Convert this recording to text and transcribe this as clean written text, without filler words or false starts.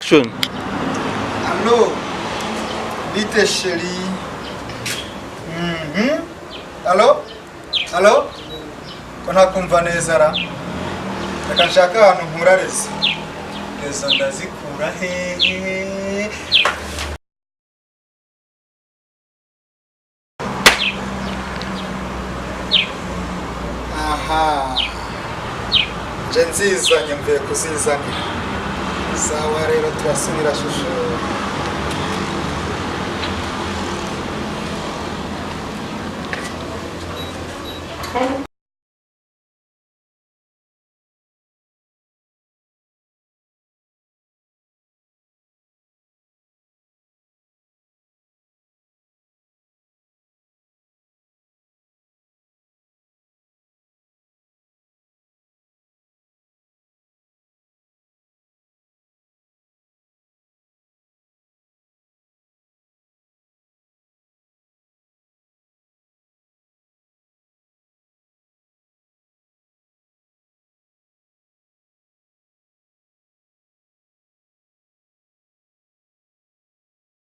Action. Allo, bite sheri. Allo? Allo? Ko ntakumva neza ra? Reka nshaka ahantu nkurareze. Izo ndazikura hehe? Aha. Je nzizanye mvuye kuzizanira. Sawa rero turasubira shusho. Thank you.